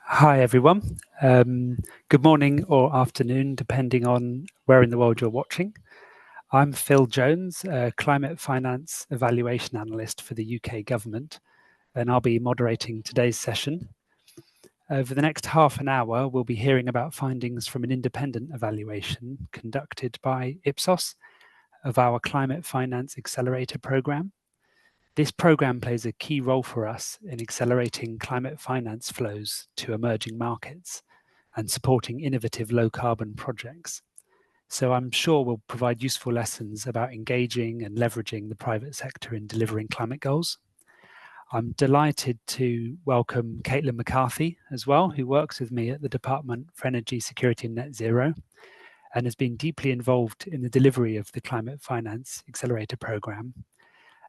Hi, everyone. Good morning or afternoon, depending on where in the world you're watching. I'm Phil Jones, a Climate Finance Evaluation Analyst for the UK Government, and I'll be moderating today's session. Over the next half an hour, we'll be hearing about findings from an independent evaluation conducted by Ipsos of our Climate Finance Accelerator programme. This programme plays a key role for us in accelerating climate finance flows to emerging markets and supporting innovative low-carbon projects. So I'm sure we'll provide useful lessons about engaging and leveraging the private sector in delivering climate goals. I'm delighted to welcome Caitlin McCarthy as well, who works with me at the Department for Energy Security and Net Zero and has been deeply involved in the delivery of the Climate Finance Accelerator programme.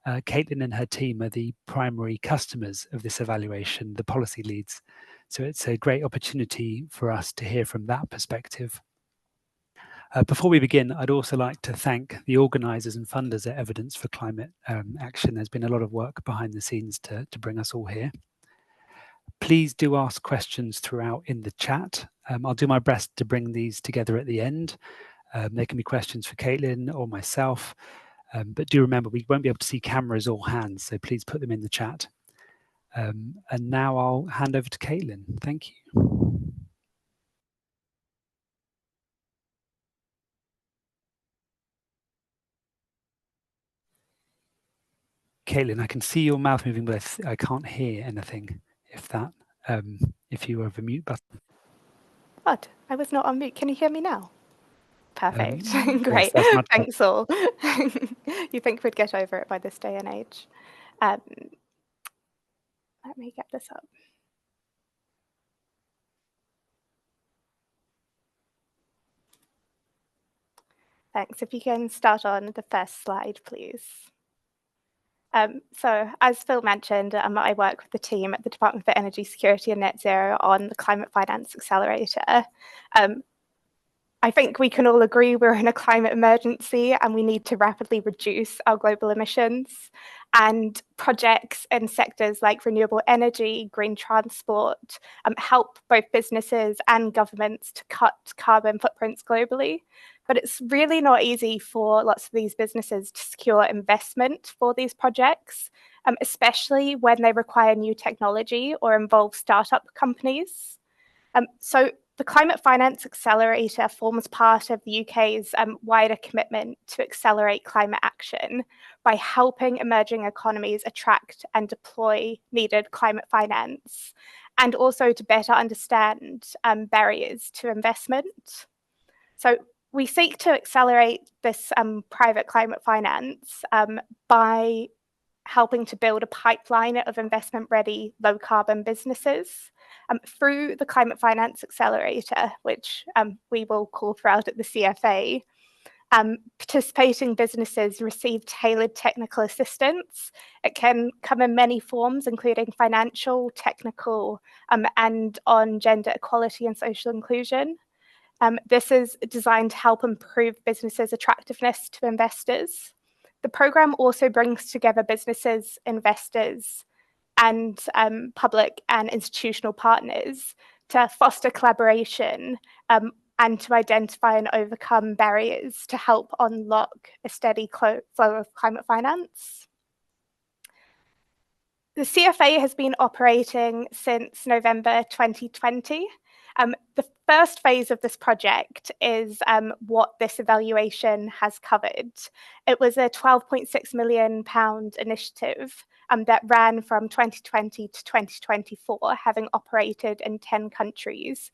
Caitlin and her team are the primary customers of this evaluation, the policy leads. So it's a great opportunity for us to hear from that perspective. Before we begin, I'd also like to thank the organisers and funders at Evidence for Climate Action. There's been a lot of work behind the scenes to bring us all here. Please do ask questions throughout in the chat. I'll do my best to bring these together at the end. There can be questions for Caitlin or myself. But do remember, we won't be able to see cameras or hands, so please put them in the chat. And now I'll hand over to Caitlin. Thank you. Caitlin, I can see your mouth moving, but I can't hear anything. If you have a mute button. What? I was not on mute. Can you hear me now? Perfect. Great. Yes, Thanks all. You think we'd get over it by this day and age? Let me get this up. Thanks. If you can start on the first slide, please. So as Phil mentioned, I work with the team at the Department for Energy Security and Net Zero on the Climate Finance Accelerator. I think we can all agree we're in a climate emergency and we need to rapidly reduce our global emissions. And projects in sectors like renewable energy, green transport, help both businesses and governments to cut carbon footprints globally. But it's really not easy for lots of these businesses to secure investment for these projects, especially when they require new technology or involve startup companies. So the Climate Finance Accelerator forms part of the UK's wider commitment to accelerate climate action by helping emerging economies attract and deploy needed climate finance, and also to better understand barriers to investment. So we seek to accelerate this private climate finance by helping to build a pipeline of investment-ready, low-carbon businesses through the Climate Finance Accelerator, which we will call throughout at the CFA. Participating businesses receive tailored technical assistance. It can come in many forms, including financial, technical, and on gender equality and social inclusion. This is designed to help improve businesses' attractiveness to investors. The programme also brings together businesses, investors, and public and institutional partners to foster collaboration and to identify and overcome barriers to help unlock a steady flow of climate finance. The CFA has been operating since November 2020. The first phase of this project is what this evaluation has covered. It was a £12.6 million initiative that ran from 2020 to 2024, having operated in 10 countries,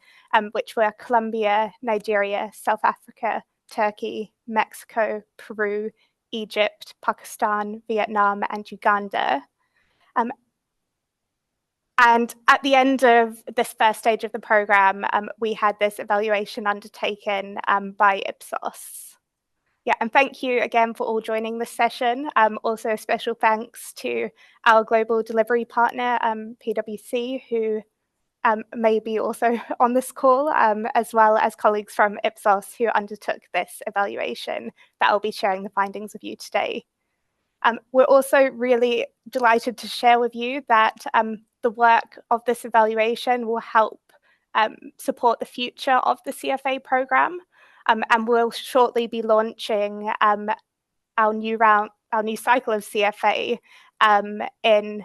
which were Colombia, Nigeria, South Africa, Turkey, Mexico, Peru, Egypt, Pakistan, Vietnam, and Uganda. And at the end of this first stage of the programme, we had this evaluation undertaken by Ipsos. Yeah, and thank you again for all joining this session. Also, a special thanks to our global delivery partner, PwC, who may be also on this call, as well as colleagues from Ipsos who undertook this evaluation that I'll be sharing the findings with you today. We're also really delighted to share with you that the work of this evaluation will help support the future of the CFA programme, and we'll shortly be launching our new cycle of CFA in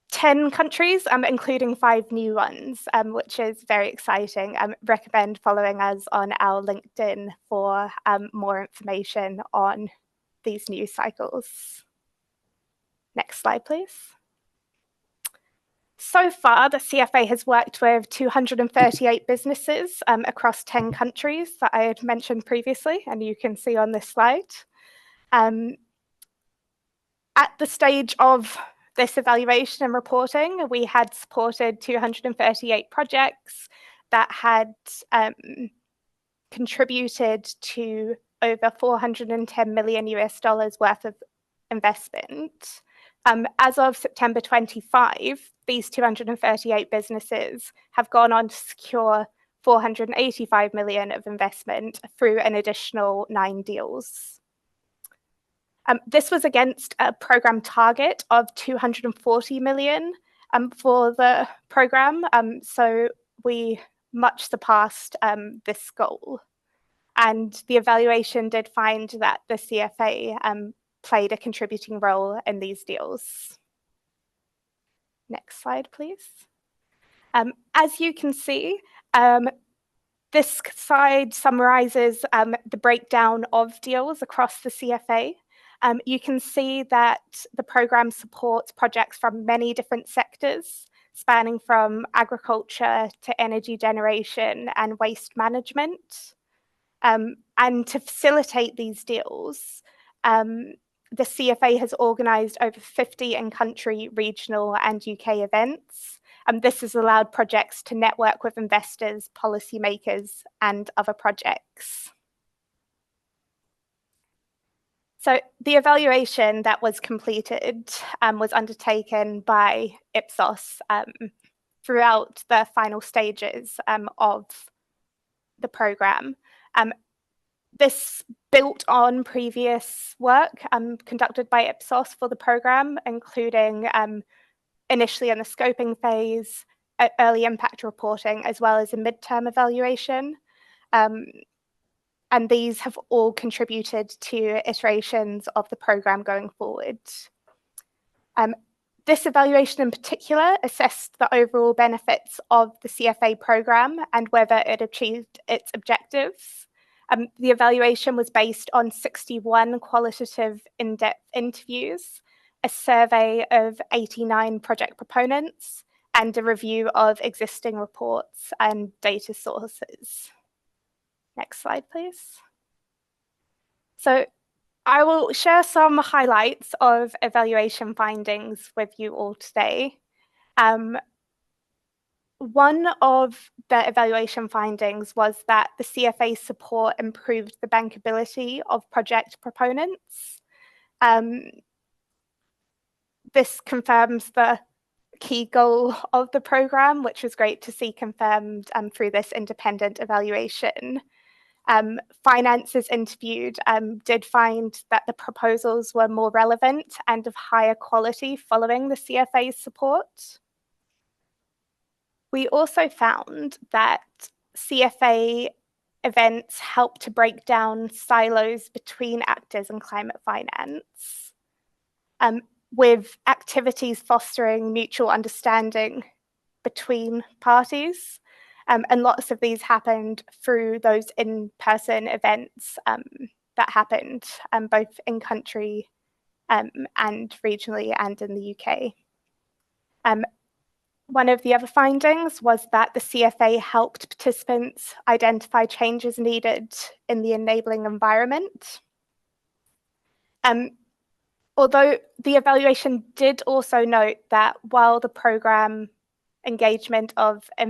10 countries, including 5 new ones, which is very exciting. Recommend following us on our LinkedIn for more information on these new cycles. Next slide, please. So far, the CFA has worked with 238 businesses across 10 countries that I had mentioned previously, and you can see on this slide. At the stage of this evaluation and reporting, we had supported 238 projects that had contributed to over $410 million worth of investment. As of September 25, these 238 businesses have gone on to secure 485 million of investment through an additional 9 deals. This was against a program target of 240 million for the program, so we much surpassed this goal. And the evaluation did find that the CFA played a contributing role in these deals. Next slide, please. As you can see, this slide summarizes the breakdown of deals across the CFA. You can see that the program supports projects from many different sectors, spanning from agriculture to energy generation and waste management. And to facilitate these deals, the CFA has organised over 50 in-country, regional and UK events. This has allowed projects to network with investors, policymakers and other projects. So the evaluation that was completed was undertaken by Ipsos throughout the final stages of the programme. This built on previous work conducted by Ipsos for the programme, including initially in the scoping phase, early impact reporting, as well as a midterm evaluation. And these have all contributed to iterations of the programme going forward. This evaluation in particular assessed the overall benefits of the CFA programme and whether it achieved its objectives. The evaluation was based on 61 qualitative in-depth interviews, a survey of 89 project proponents, and a review of existing reports and data sources. Next slide, please. So I will share some highlights of evaluation findings with you all today. One of the evaluation findings was that the CFA support improved the bankability of project proponents. This confirms the key goal of the programme, which was great to see confirmed through this independent evaluation. Finances interviewed did find that the proposals were more relevant and of higher quality following the CFA's support. We also found that CFA events help to break down silos between actors in climate finance, with activities fostering mutual understanding between parties. And lots of these happened through those in-person events that happened both in country and regionally and in the UK. One of the other findings was that the CFA helped participants identify changes needed in the enabling environment. Although the evaluation did also note that while the programme engagement of the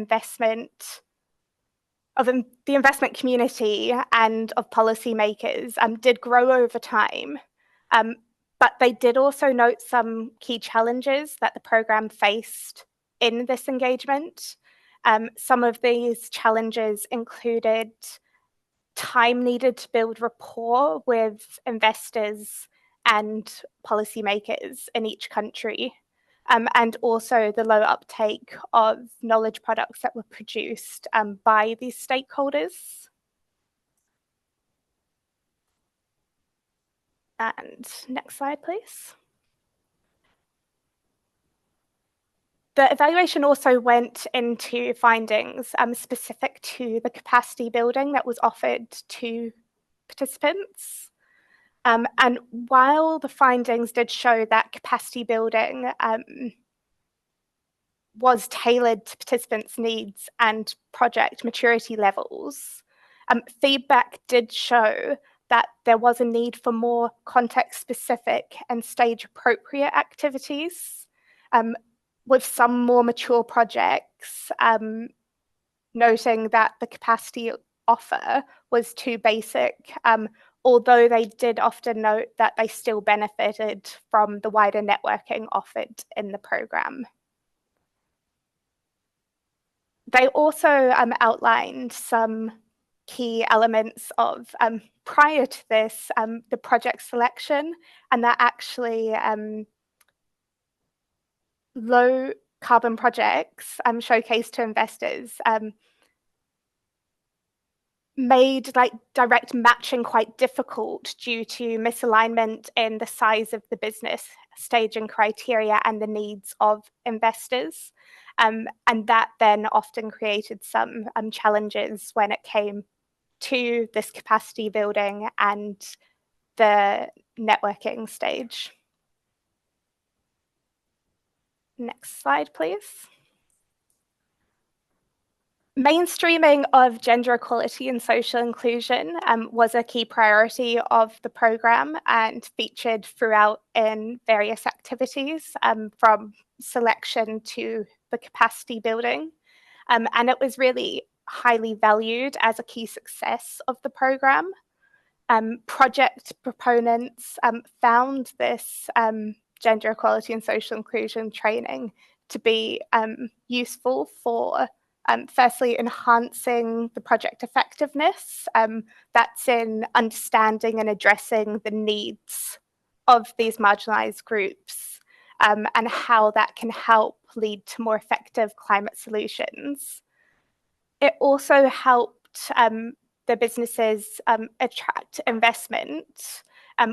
investment community and of policymakers did grow over time, but they did also note some key challenges that the programme faced in this engagement. Some of these challenges included time needed to build rapport with investors and policymakers in each country. and also the low uptake of knowledge products that were produced by these stakeholders. And next slide, please. The evaluation also went into findings specific to the capacity building that was offered to participants. And while the findings did show that capacity building was tailored to participants' needs and project maturity levels, feedback did show that there was a need for more context-specific and stage-appropriate activities, with some more mature projects noting that the capacity offer was too basic, although they did often note that they still benefited from the wider networking offered in the programme. They also outlined some key elements of, prior to this, the project selection, and that actually low carbon projects showcased to investors made direct matching quite difficult due to misalignment in the size of the business, staging criteria, and the needs of investors. And that then often created some challenges when it came to this capacity building and the networking stage. Next slide, please. Mainstreaming of gender equality and social inclusion was a key priority of the programme and featured throughout in various activities, from selection to the capacity building. And it was really highly valued as a key success of the programme. Project proponents found this gender equality and social inclusion training to be useful for firstly enhancing the project effectiveness. That's in understanding and addressing the needs of these marginalised groups, and how that can help lead to more effective climate solutions. It also helped the businesses attract investment,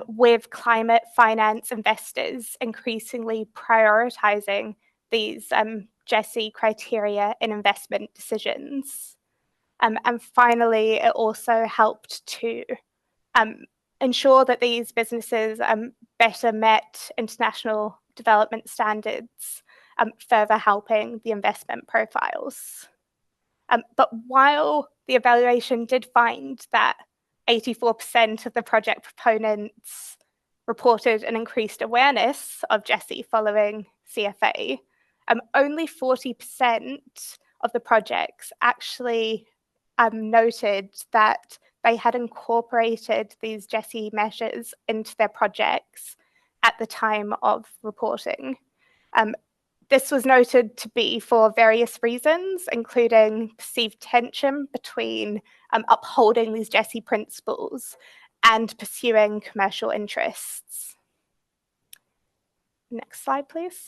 with climate finance investors increasingly prioritising these GESI criteria in investment decisions. And finally, it also helped to ensure that these businesses better met international development standards, further helping the investment profiles. But while the evaluation did find that 84% of the project proponents reported an increased awareness of GESI following CFA, only 40% of the projects actually noted that they had incorporated these GESI measures into their projects at the time of reporting. This was noted to be for various reasons, including perceived tension between upholding these GESI principles and pursuing commercial interests. Next slide, please.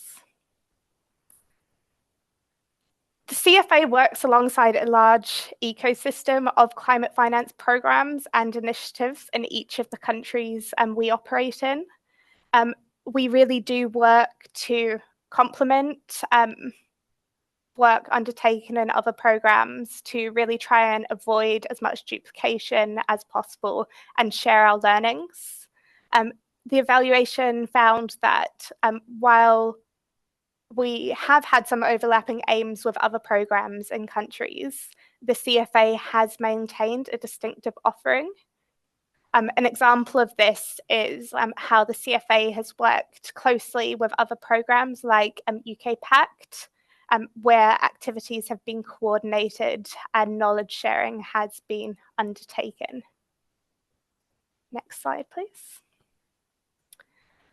The CFA works alongside a large ecosystem of climate finance programs and initiatives in each of the countries we operate in. We really do work to complement work undertaken in other programs to really try and avoid as much duplication as possible and share our learnings. The evaluation found that while we have had some overlapping aims with other programs in countries, the CFA has maintained a distinctive offering. An example of this is how the CFA has worked closely with other programs like UK Pact, where activities have been coordinated and knowledge sharing has been undertaken. Next slide, please.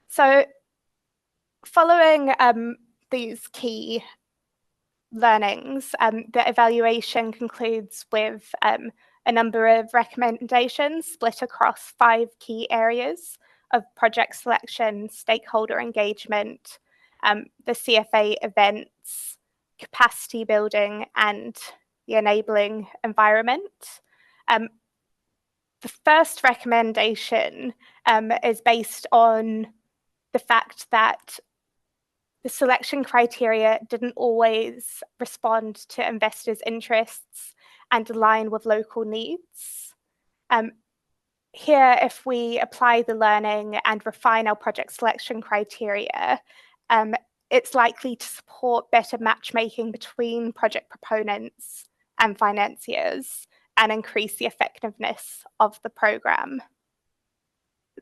So following these key learnings, the evaluation concludes with a number of recommendations split across 5 key areas of project selection, stakeholder engagement, the CFA events, capacity building, and the enabling environment. The first recommendation is based on the fact that the selection criteria didn't always respond to investors' interests and align with local needs. Here, if we apply the learning and refine our project selection criteria, it's likely to support better matchmaking between project proponents and financiers and increase the effectiveness of the programme.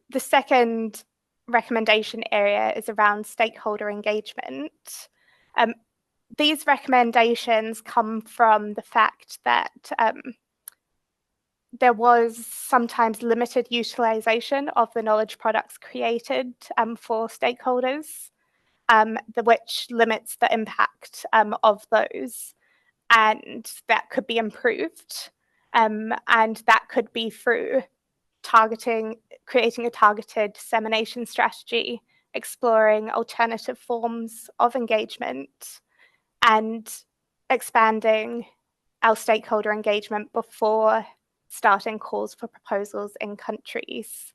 The second recommendation area is around stakeholder engagement. These recommendations come from the fact that there was sometimes limited utilisation of the knowledge products created for stakeholders, which limits the impact of those, and that could be improved. And that could be through creating a targeted dissemination strategy, exploring alternative forms of engagement, and expanding our stakeholder engagement before starting calls for proposals in countries.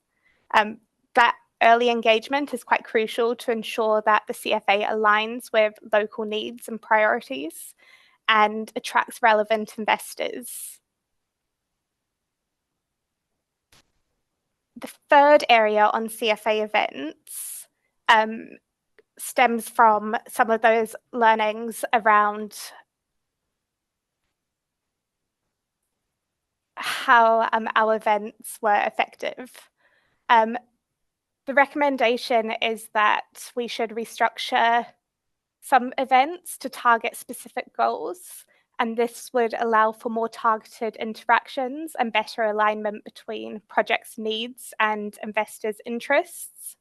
That early engagement is quite crucial to ensure that the CFA aligns with local needs and priorities and attracts relevant investors. The third area on CFA events stems from some of those learnings around how our events were effective. The recommendation is that we should restructure some events to target specific goals, and this would allow for more targeted interactions and better alignment between projects' needs and investors' interests.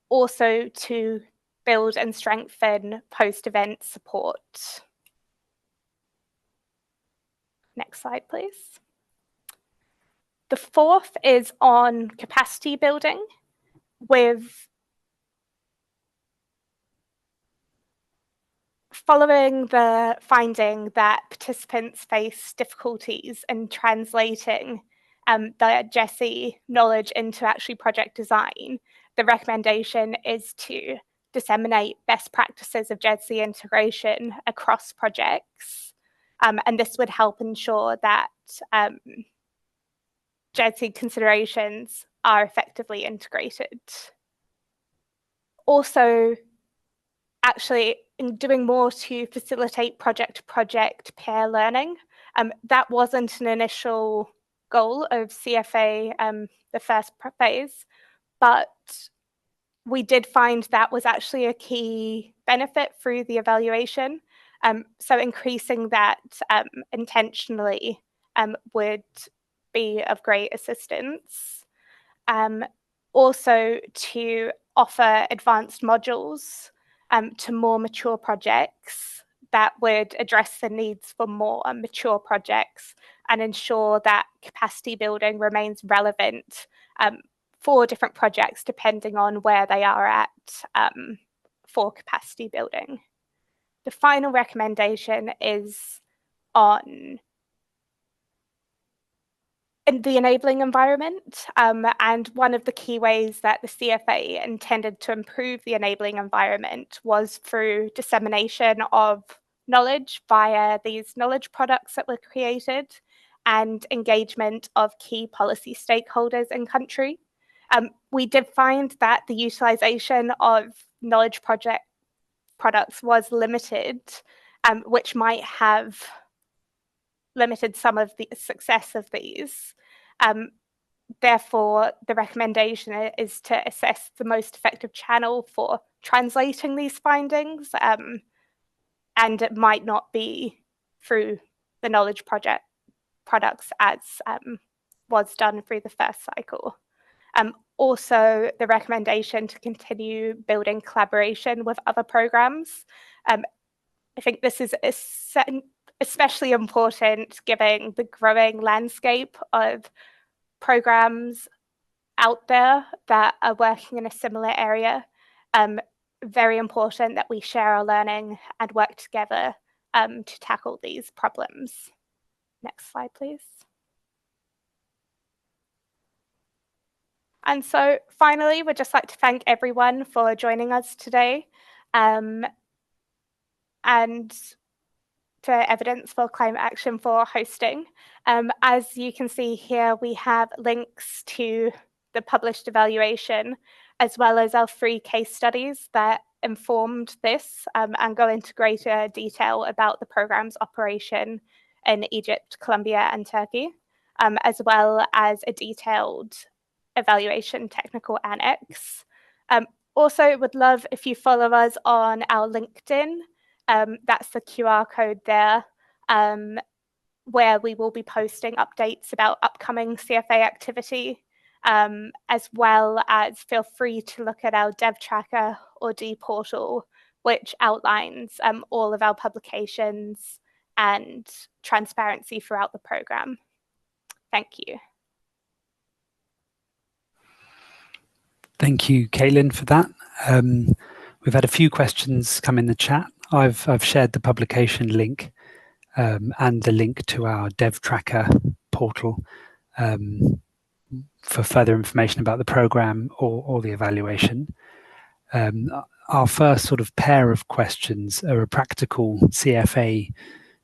Also to build and strengthen post-event support. Next slide, please. The fourth is on capacity building, with following the finding that participants face difficulties in translating the DESI knowledge into actually project design, the recommendation is to disseminate best practices of DESI integration across projects. And this would help ensure that DESI considerations are effectively integrated. Also, actually doing more to facilitate project-to-project peer learning. That wasn't an initial goal of CFA, the first phase, but we did find that was actually a key benefit through the evaluation. So increasing that intentionally would be of great assistance. Also to offer advanced modules to more mature projects that would address the needs for more mature projects and ensure that capacity building remains relevant for different projects depending on where they are at for capacity building. The final recommendation is on in the enabling environment, and one of the key ways that the CFA intended to improve the enabling environment was through dissemination of knowledge via these knowledge products that were created and engagement of key policy stakeholders in country. We did find that the utilisation of knowledge products was limited, which might have limited some of the success of these. Therefore, the recommendation is to assess the most effective channel for translating these findings, and it might not be through the knowledge products as was done through the first cycle. Also, the recommendation to continue building collaboration with other programs. I think this is especially important given the growing landscape of programs out there that are working in a similar area. very important that we share our learning and work together to tackle these problems. Next slide, please. And so finally, we'd just like to thank everyone for joining us today. And for Evidence for Climate Action for hosting. As you can see here, we have links to the published evaluation, as well as our 3 case studies that informed this and go into greater detail about the program's operation in Egypt, Colombia, and Turkey, as well as a detailed evaluation technical annex. Also, would love if you follow us on our LinkedIn. That's the QR code there, where we will be posting updates about upcoming CFA activity, as well as feel free to look at our Dev Tracker or D portal, which outlines all of our publications and transparency throughout the program. Thank you. Thank you, Caitlin, for that. We've had a few questions come in the chat. I've shared the publication link and the link to our Dev Tracker portal for further information about the programme or the evaluation. Our first sort of pair of questions are a practical CFA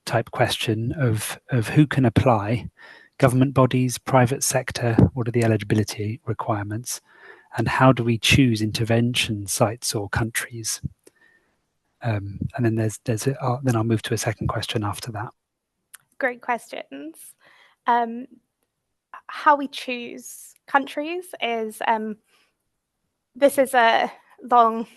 type question of who can apply, government bodies, private sector, what are the eligibility requirements, and how do we choose intervention sites or countries? And then then I'll move to a second question after that. Great questions. How we choose countries is, this is a long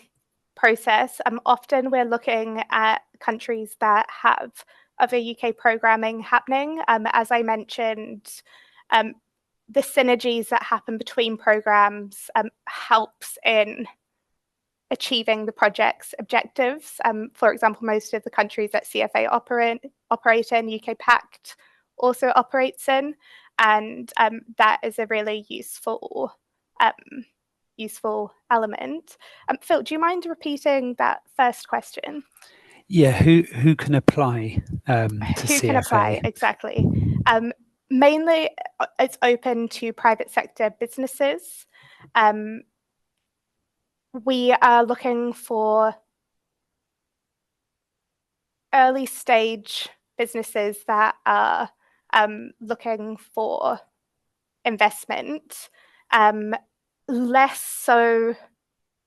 process. Often we're looking at countries that have other UK programming happening. As I mentioned, the synergies that happen between programs helps in achieving the project's objectives. For example, most of the countries that CFA operate in, UK Pact also operates in, and that is a really useful element. Phil, do you mind repeating that first question? Yeah, who can apply to CFA? Who can apply, exactly. Mainly, it's open to private sector businesses. We are looking for early stage businesses that are looking for investment, less so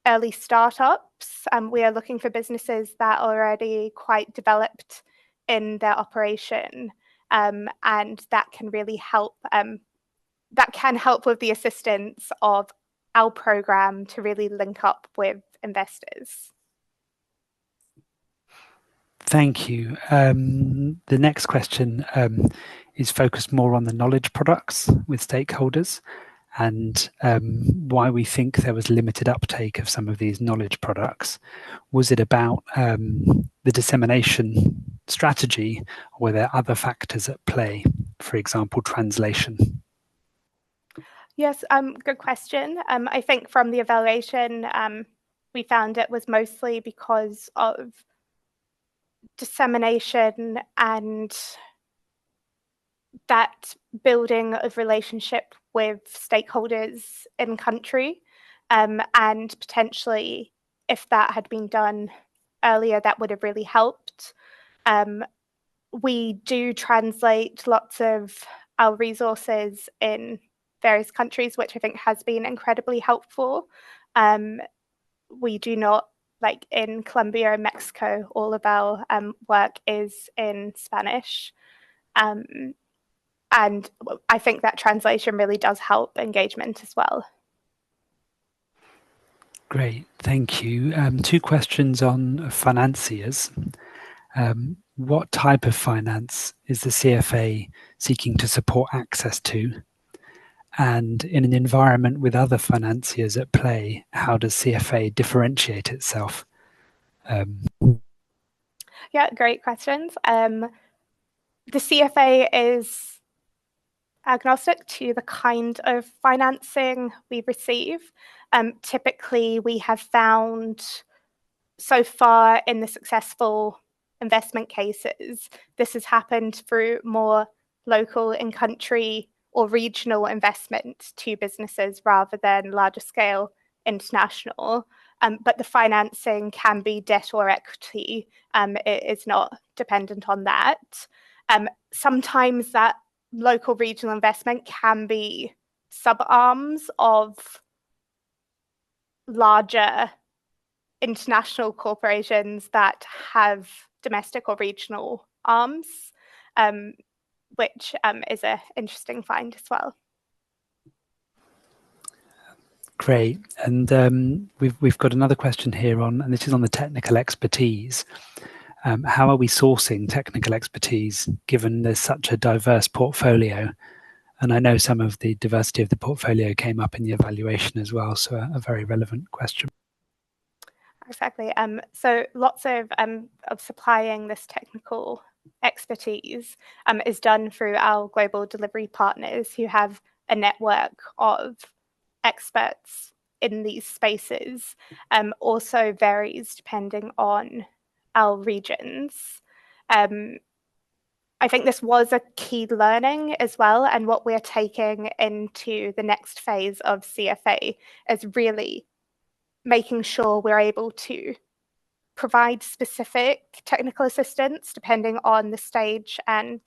early startups. We are looking for businesses that are already quite developed in their operation, and that can really help. That can help with the assistance of our program to really link up with investors. Thank you. The next question is focused more on the knowledge products with stakeholders and why we think there was limited uptake of some of these knowledge products. Was it about the dissemination strategy, or were there other factors at play, for example, translation? Yes, good question. I think from the evaluation, we found it was mostly because of dissemination and that building of relationship with stakeholders in country, and potentially if that had been done earlier, that would have really helped. We do translate lots of our resources in various countries, which I think has been incredibly helpful. We do not, like in Colombia and Mexico, all of our work is in Spanish. And I think that translation really does help engagement as well. Great, thank you. 2 questions on financiers. What type of finance is the CFA seeking to support access to? And in an environment with other financiers at play, how does CFA differentiate itself? Yeah, great questions. The CFA is agnostic to the kind of financing we receive. Typically, we have found so far in the successful investment cases, this has happened through more local in country or regional investment to businesses rather than larger scale international. But the financing can be debt or equity. It is not dependent on that. Sometimes that local regional investment can be subarms of larger international corporations that have domestic or regional arms, which is an interesting find as well. Great, and we've got another question here on, and this is on the technical expertise. How are we sourcing technical expertise given there's such a diverse portfolio? And I know some of the diversity of the portfolio came up in the evaluation as well, so a very relevant question. Exactly. So lots of supplying this technical expertise is done through our global delivery partners who have a network of experts in these spaces. Also varies depending on our regions. I think this was a key learning as well, and what we're taking into the next phase of CFA is really making sure we're able to provide specific technical assistance depending on the stage and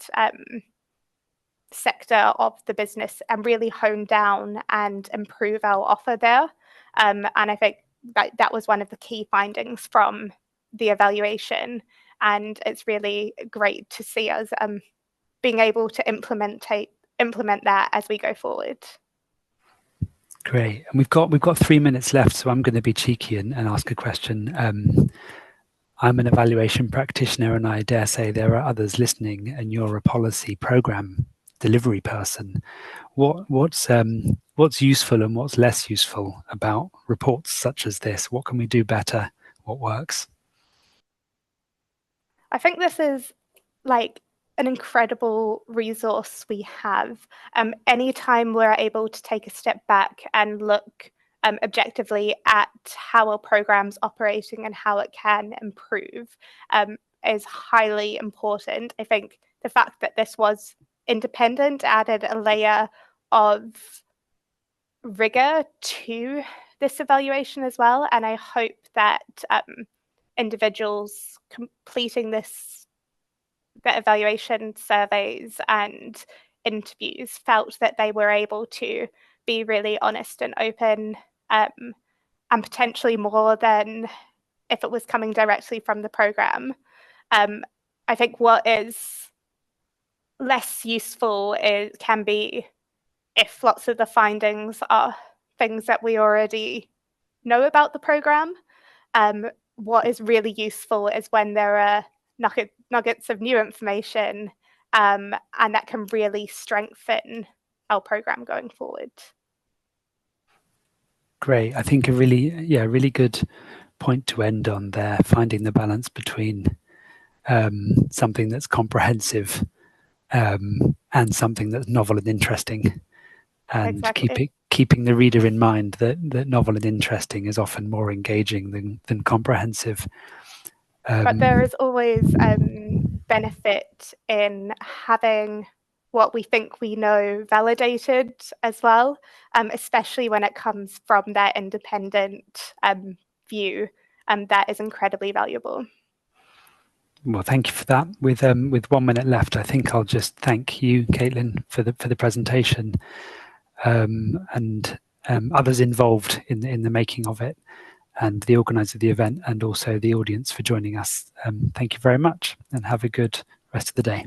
sector of the business, and really hone down and improve our offer there. And I think that was one of the key findings from the evaluation, and it's really great to see us being able to implement that as we go forward. Great, and we've got 3 minutes left, so I'm going to be cheeky and ask a question. I'm an evaluation practitioner, and I dare say there are others listening, and you're a policy program delivery person. What's useful and what's less useful about reports such as this? What can we do better? What works? I think this is like an incredible resource we have. Anytime we're able to take a step back and look objectively at how our program's operating and how it can improve is highly important. I think the fact that this was independent added a layer of rigor to this evaluation as well, and I hope that individuals completing the evaluation surveys and interviews felt that they were able to be really honest and open, and potentially more than if it was coming directly from the program. I think what is less useful can be if lots of the findings are things that we already know about the program. What is really useful is when there are nuggets of new information, and that can really strengthen our program going forward. Great. I think a really good point to end on there, finding the balance between something that's comprehensive and something that's novel and interesting, and exactly. keeping the reader in mind that novel and interesting is often more engaging than comprehensive. But there is always benefit in having what we think we know validated as well, especially when it comes from that independent view, that is incredibly valuable. Well, thank you for that. With 1 minute left, I think I'll just thank you, Caitlin, for the presentation, and others involved in the making of it, and the organizer of the event, and also the audience for joining us. Thank you very much, and have a good rest of the day.